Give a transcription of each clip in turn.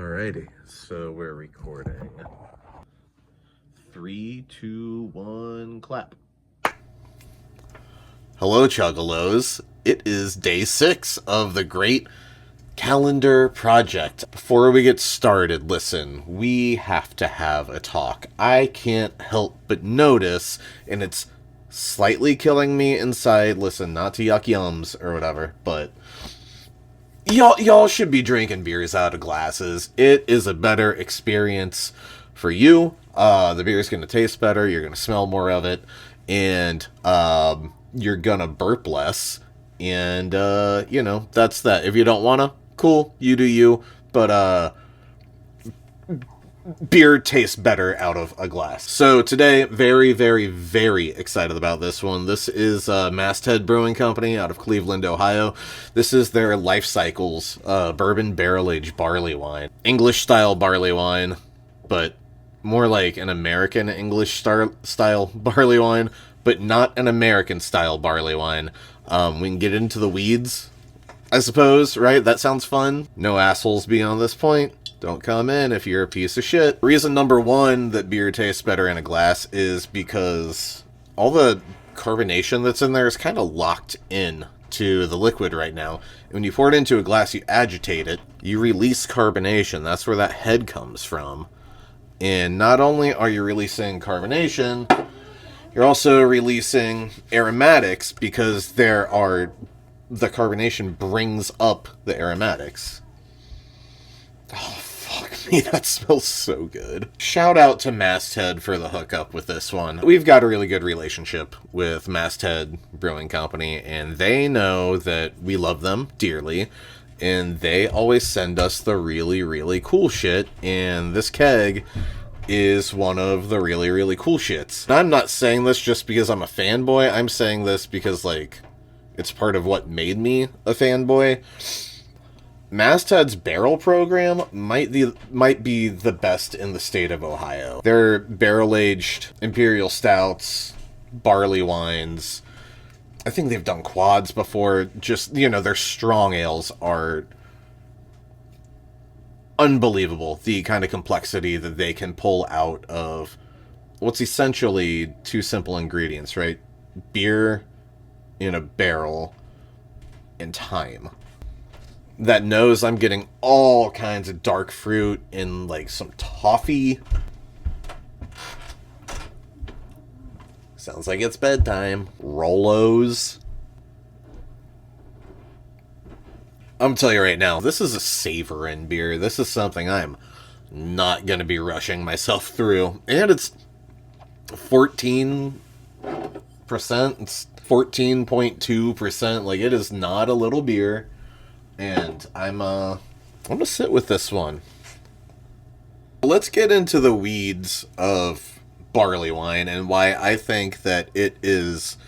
Alrighty, so we're recording. 3, 2, 1, clap. Hello, Chuggalos. It is day 6 of the Great Calendar Project. Before we get started, listen, we have to have a talk. I can't help but notice, and it's slightly killing me inside. Listen, not to yuck yums or whatever, but y'all should be drinking beers out of glasses. It is a better experience for you. The beer is going to taste better. You're going to smell more of it. And you're going to burp less. And, that's that. If you don't want to, cool. You do you. But beer tastes better out of a glass. So today, very, very, very excited about this one. This is Masthead Brewing Company out of Cleveland, Ohio. This is their Life Cycles bourbon barrel-aged barley wine. English-style barley wine, but more like an American English-style barley wine, but not an American-style barley wine. We can get into the weeds, I suppose, right? That sounds fun. No assholes beyond this point. Don't come in if you're a piece of shit. Reason number one that beer tastes better in a glass is because all the carbonation that's in there is kind of locked in to the liquid right now. And when you pour it into a glass, you agitate it, you release carbonation. That's where that head comes from. And not only are you releasing carbonation, you're also releasing aromatics because the carbonation brings up the aromatics. Oh, fuck me, that smells so good. Shout out to Masthead for the hookup with this one. We've got a really good relationship with Masthead Brewing Company, and they know that we love them dearly, and they always send us the really, really cool shit, and this keg is one of the really, really cool shits. And I'm not saying this just because I'm a fanboy, I'm saying this because, it's part of what made me a fanboy. Masthead's barrel program might be the best in the state of Ohio. Their barrel-aged imperial stouts, barley wines, I think they've done quads before. Just, their strong ales are unbelievable. The kind of complexity that they can pull out of what's essentially two simple ingredients, right? Beer in a barrel and time. That knows I'm getting all kinds of dark fruit and, some toffee. Sounds like it's bedtime. Rolos. I'm telling you right now, this is a savorin beer. This is something I'm not going to be rushing myself through. And it's 14%. It's 14.2%. It is not a little beer. And I'm gonna sit with this one. Let's get into the weeds of barley wine and why I think that it is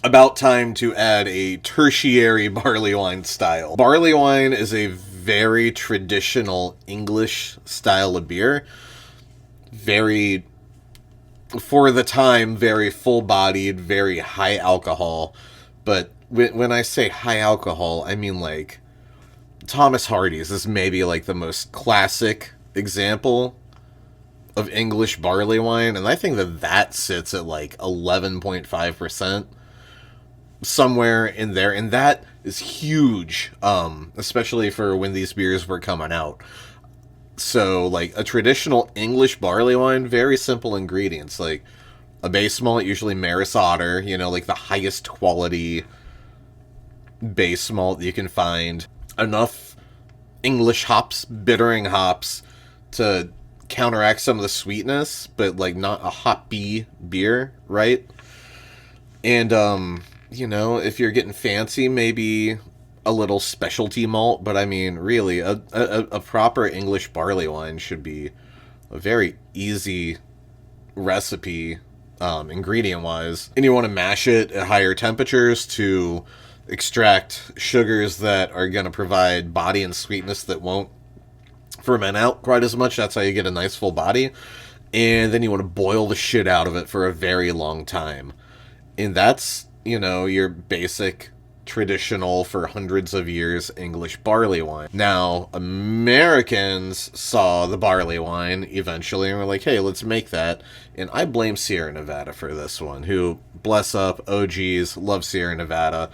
about time to add a tertiary barley wine style. Barley wine is a very traditional English style of beer. Very, for the time, very full-bodied, very high alcohol, but when I say high alcohol, I mean Thomas Hardy's is maybe the most classic example of English barley wine, and I think that sits at 11.5%, somewhere in there, and that is huge, especially for when these beers were coming out. So, a traditional English barley wine, very simple ingredients, a base malt, usually Maris Otter, the highest quality base malt you can find, enough English hops, bittering hops, to counteract some of the sweetness, but not a hoppy beer, right? And if you're getting fancy, maybe a little specialty malt, but I mean, really, a proper English barley wine should be a very easy recipe, ingredient wise, and you want to mash it at higher temperatures to extract sugars that are going to provide body and sweetness that won't ferment out quite as much. That's how you get a nice full body. And then you want to boil the shit out of it for a very long time. And that's, your basic traditional for hundreds of years English barley wine. Now, Americans saw the barley wine eventually and were like, hey, let's make that. And I blame Sierra Nevada for this one, who, bless up, OGs, love Sierra Nevada.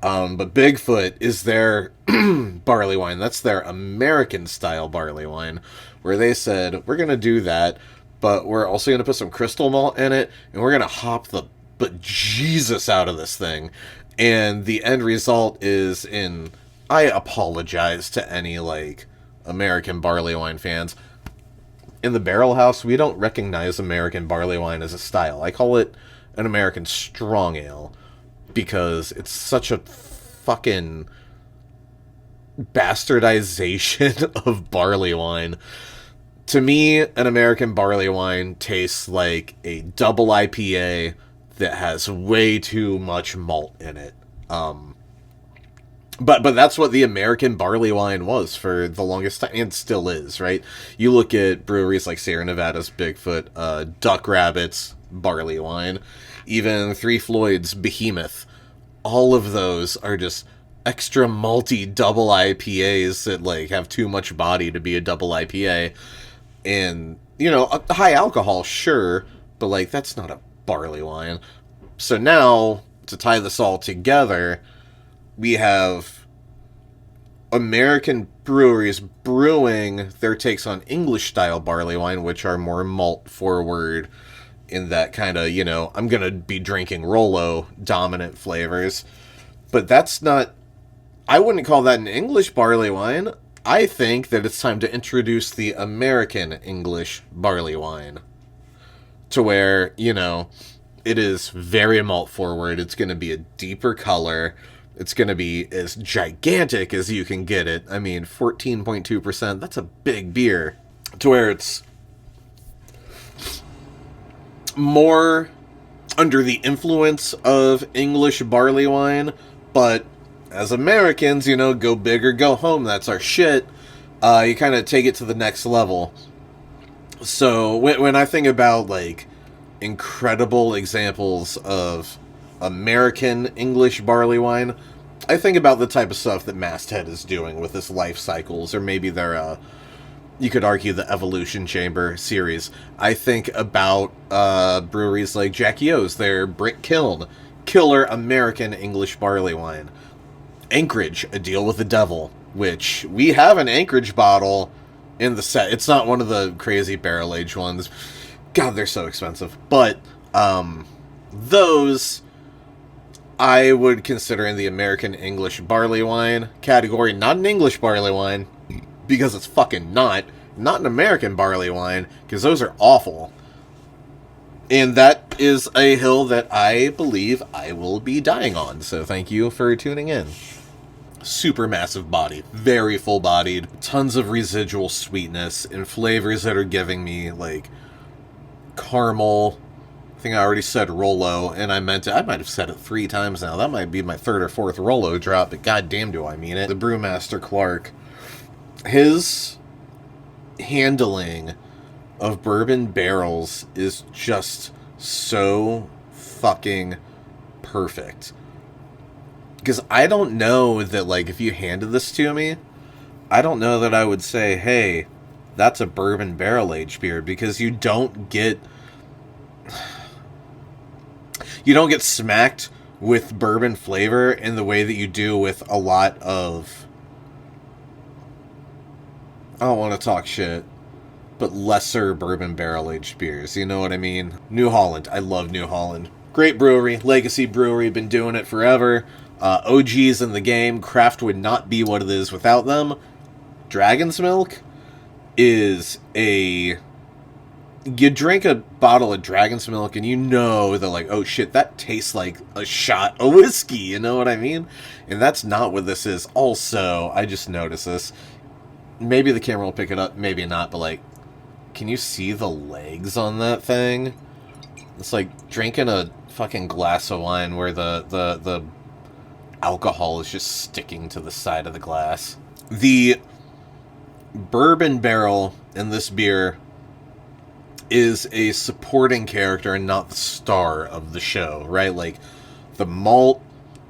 But Bigfoot is their barley wine. That's their American-style barley wine, where they said, we're going to do that, but we're also going to put some crystal malt in it, and we're going to hop the bejesus out of this thing. And the end result is I apologize to any, like, American barley wine fans. In the Barrel House, we don't recognize American barley wine as a style. I call it an American strong ale because it's such a fucking bastardization of barley wine. To me, an American barley wine tastes like a double IPA that has way too much malt in it. But that's what the American barley wine was for the longest time, and still is, right? You look at breweries like Sierra Nevada's Bigfoot, Duck Rabbit's barley wine, even Three Floyd's Behemoth. All of those are just extra malty double IPAs that, like, have too much body to be a double IPA. And, you know, a high alcohol, sure, but, like, that's not a barley wine. So now, to tie this all together, we have American breweries brewing their takes on English-style barley wine, which are more malt-forward in that kind of, you know, I'm going to be drinking Rolo-dominant flavors. But that's not... I wouldn't call that an English barley wine. I think that it's time to introduce the American English barley wine. To where, you know, it is very malt-forward. It's going to be a deeper color. It's going to be as gigantic as you can get it. I mean, 14.2%, that's a big beer. To where it's more under the influence of English barley wine, but as Americans, you know, go big or go home, that's our shit. You kind of take it to the next level. So when I think about, like, incredible examples of American English barley wine, I think about the type of stuff that Masthead is doing with this Life Cycles, or maybe their, you could argue, the Evolution Chamber series. I think about breweries like Jackie O's, their Brick Kiln, killer American English barley wine. Anchorage, A Deal with the Devil, which we have an Anchorage bottle in the set. It's not one of the crazy barrel-aged ones. God, they're so expensive. But those I would consider in the American English barley wine category. Not an English barley wine, because it's fucking not. Not an American barley wine, because those are awful. And that is a hill that I believe I will be dying on. So thank you for tuning in. Super massive body, very full-bodied, tons of residual sweetness, and flavors that are giving me, like, caramel. I think I already said Rolo, and I meant it. I might have said it 3 times now. That might be my 3rd or 4th Rolo drop, but goddamn do I mean it. The Brewmaster Clark, his handling of bourbon barrels is just so fucking perfect. Because I don't know that, like, if you handed this to me, I don't know that I would say, hey, that's a bourbon barrel-aged beer, because you don't get smacked with bourbon flavor in the way that you do with a lot of, I don't want to talk shit, but lesser bourbon barrel-aged beers. You know what I mean? New Holland. I love New Holland. Great brewery. Legacy brewery. Been doing it forever. OGs in the game. Craft would not be what it is without them. Dragon's Milk is a... You drink a bottle of Dragon's Milk and you know that, like, oh shit, that tastes like a shot of whiskey, you know what I mean? And that's not what this is. Also, I just noticed this. Maybe the camera will pick it up, maybe not, but, like, can you see the legs on that thing? It's like drinking a fucking glass of wine where the alcohol is just sticking to the side of the glass. The bourbon barrel in this beer is a supporting character and not the star of the show, right? Like, the malt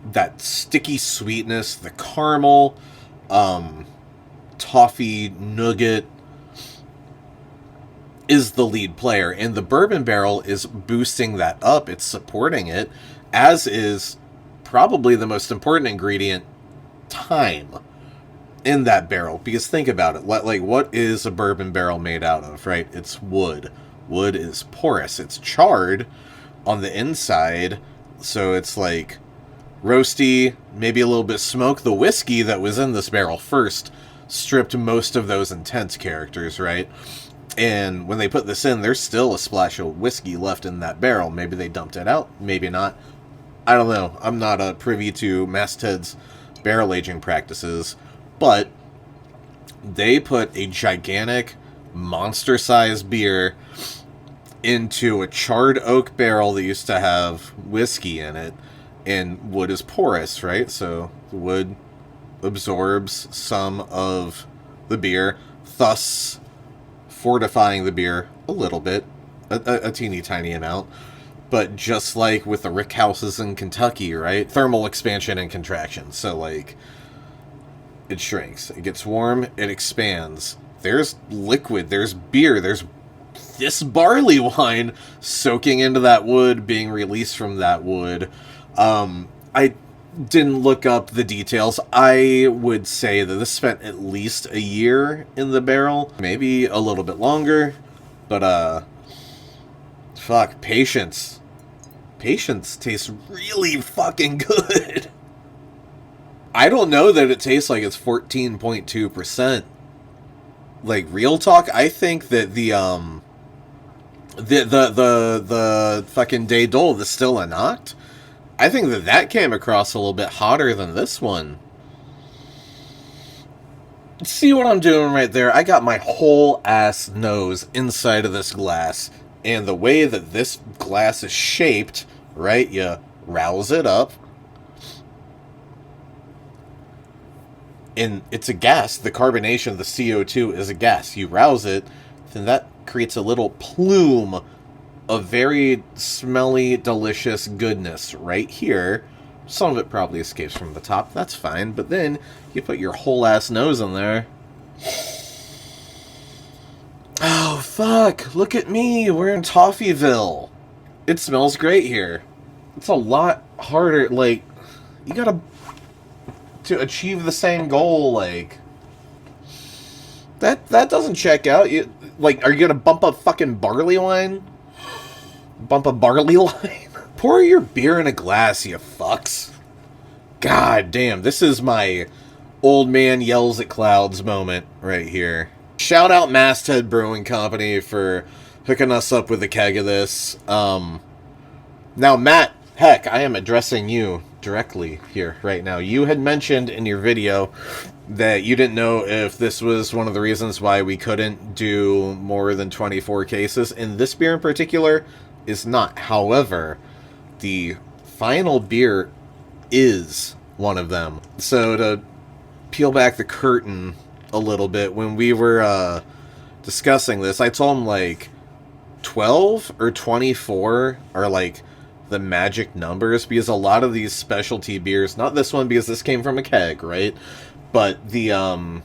that sticky sweetness, the caramel, toffee, nougat is the lead player. And the bourbon barrel is boosting that up. It's supporting it, as is probably the most important ingredient, time, in that barrel. Because think about it, like, what is a bourbon barrel made out of, right? It's wood. Wood is porous. It's charred on the inside, so it's like roasty, maybe a little bit smoke. The whiskey that was in this barrel first stripped most of those intense characters, right? And when they put this in, there's still a splash of whiskey left in that barrel. Maybe they dumped it out, maybe not. I don't know. I'm not privy to Masthead's barrel aging practices, but they put a gigantic, monster-sized beer into a charred oak barrel that used to have whiskey in it, and wood is porous, right? So the wood absorbs some of the beer, thus fortifying the beer a little bit, a teeny tiny amount. But just like with the rick houses in Kentucky, right? Thermal expansion and contraction. So, like, it shrinks. It gets warm, it expands. There's liquid, there's beer, there's this barley wine soaking into that wood, being released from that wood. I didn't look up the details. I would say that this spent at least a year in the barrel, maybe a little bit longer, but fuck, patience. Patience tastes really fucking good. I don't know that it tastes like it's 14.2%. Like, real talk, I think that the fucking Day Dole, the Still a Noct, I think that came across a little bit hotter than this one. See what I'm doing right there? I got my whole ass nose inside of this glass, and the way that this glass is shaped, right, you rouse it up, and it's a gas. The carbonation, the CO2 is a gas. You rouse it, then that creates a little plume of very smelly, delicious goodness right here. Some of it probably escapes from the top. That's fine. But then you put your whole ass nose in there. Oh, fuck. Look at me. We're in Toffeeville. It smells great here. It's a lot harder. Like, you gotta... to achieve the same goal, like... That doesn't check out. You, like, are you gonna bump up fucking Barleywine? Bump a Barleywine? Pour your beer in a glass, you fucks. God damn, this is my old man yells at clouds moment right here. Shout out Masthead Brewing Company for hooking us up with a keg of this. Now, Matt, heck, I am addressing you directly here right now. You had mentioned in your video that you didn't know if this was one of the reasons why we couldn't do more than 24 cases, and this beer in particular is not. However, the final beer is one of them. So to peel back the curtain a little bit, when we were discussing this, I told him like 12 or 24 are like the magic numbers, because a lot of these specialty beers, not this one because this came from a keg, right? But the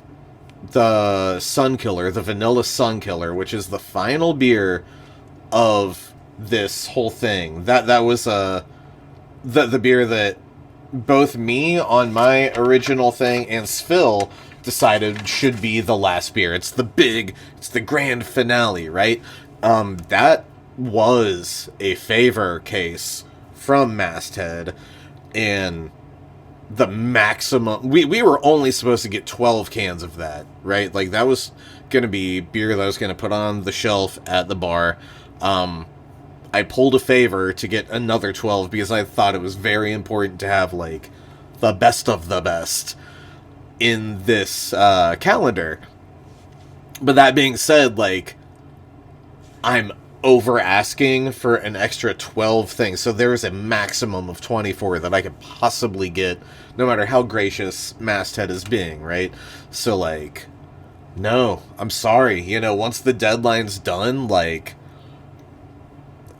Sun Killer, the Vanilla Sun Killer, which is the final beer of this whole thing, that was the beer that both me on my original thing and Sphil decided should be the last beer. It's the grand finale, right? That was a favor case from Masthead, and the maximum, we were only supposed to get 12 cans of that, right? Like, that was gonna be beer that I was gonna put on the shelf at the bar. I pulled a favor to get another 12 because I thought it was very important to have, like, the best of the best in this calendar. But that being said, like, I'm over asking for an extra 12 things, so there is a maximum of 24 that I could possibly get, no matter how gracious Masthead is being, right? So, like, no, I'm sorry, you know, once the deadline's done, like,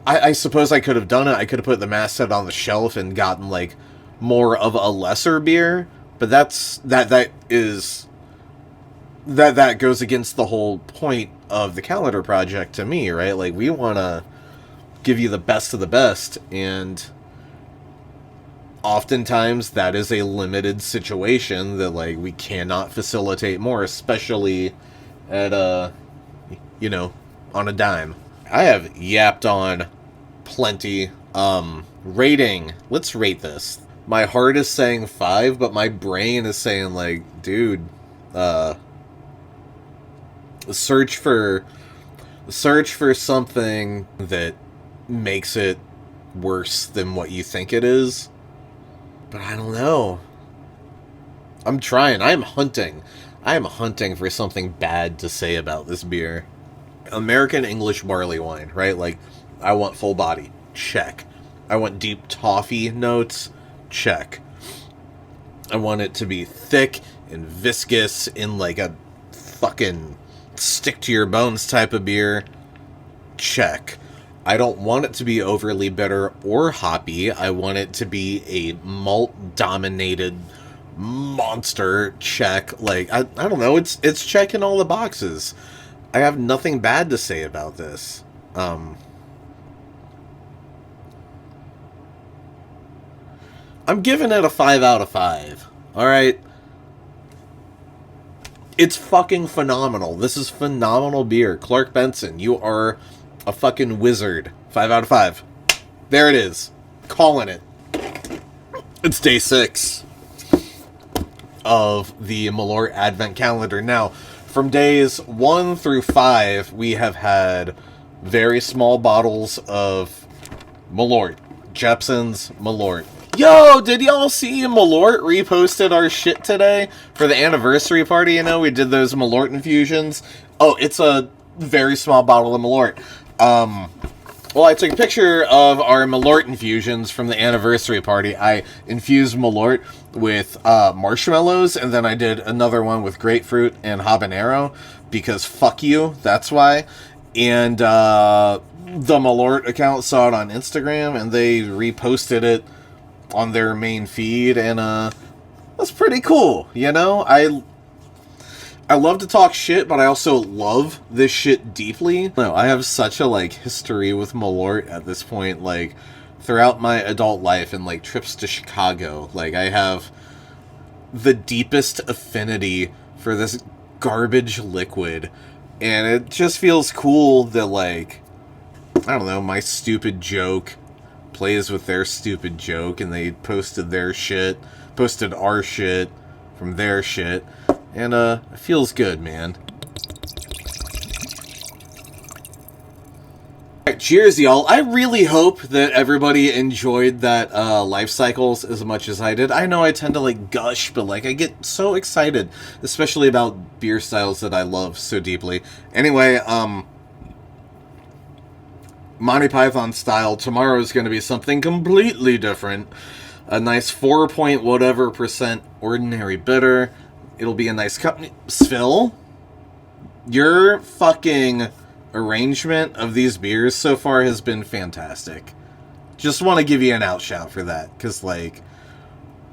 I suppose I could have done it. I could have put the Masthead on the shelf and gotten, like, more of a lesser beer, but that goes against the whole point of the calendar project to me, right? Like, we want to give you the best of the best, and oftentimes that is a limited situation that, like, we cannot facilitate more, especially at on a dime. I have yapped on plenty. Rating, let's rate this. My heart is saying 5, but my brain is saying, like, dude, search for something that makes it worse than what you think it is. But I don't know. I'm trying. I am hunting for something bad to say about this beer. American English barley wine, right? Like, I want full body. Check. I want deep toffee notes. Check. I want it to be thick and viscous in like a fucking stick to your bones type of beer. Check. I don't want it to be overly bitter or hoppy. I want it to be a malt-dominated monster. Check. Like, I don't know. It's checking all the boxes. I have nothing bad to say about this. I'm giving it a 5 out of 5. Alright? It's fucking phenomenal. This is phenomenal beer. Clark Benson, you are a fucking wizard. 5 out of 5. There it is. Calling it. It's day 6 of the Malort Advent Calendar. Now, from days 1 through 5, we have had very small bottles of Malort. Jepson's Malort. Yo, did y'all see Malort reposted our shit today for the anniversary party? You know, we did those Malort infusions. Oh, it's a very small bottle of Malort. Well, I took a picture of our Malort infusions from the anniversary party. I infused Malort with marshmallows, and then I did another one with grapefruit and habanero, because fuck you, that's why. And the Malort account saw it on Instagram, and they reposted it on their main feed, and that's pretty cool, you know? I love to talk shit, but I also love this shit deeply. No, I have such a, like, history with Malort at this point, like, throughout my adult life and, like, trips to Chicago. Like, I have the deepest affinity for this garbage liquid, and it just feels cool that, like, I don't know, my stupid joke plays with their stupid joke, and they posted our shit from their shit, and it feels good, man. Alright, cheers, y'all. I really hope that everybody enjoyed that Life Cycles as much as I did. I know I tend to, like, gush, but, like, I get so excited, especially about beer styles that I love so deeply. Anyway, Monty Python style, tomorrow is going to be something completely different. A nice 4 whatever percent ordinary bitter. It'll be a nice cup. Svil, your fucking arrangement of these beers so far has been fantastic. Just want to give you an outshout for that, because, like,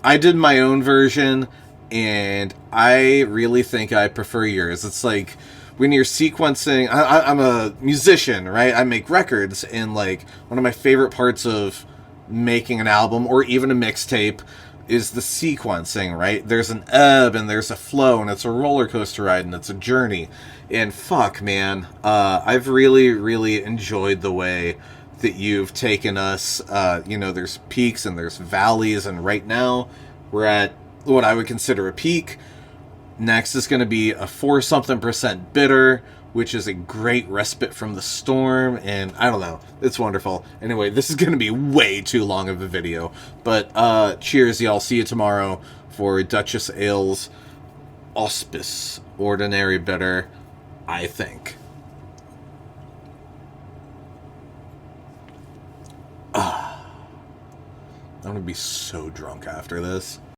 I did my own version, and I really think I prefer yours. It's like, when you're sequencing, I'm a musician, right? I make records, and, like, one of my favorite parts of making an album, or even a mixtape, is the sequencing, right? There's an ebb, and there's a flow, and it's a roller coaster ride, and it's a journey. And fuck, man, I've really, really enjoyed the way that you've taken us. You know, there's peaks and there's valleys, and right now we're at what I would consider a peak. Next is going to be a 4-something% bitter, which is a great respite from the storm, and I don't know, it's wonderful. Anyway, this is going to be way too long of a video, but cheers, y'all. See you tomorrow for Duchess Ale's Auspice Ordinary Bitter, I think. I'm going to be so drunk after this.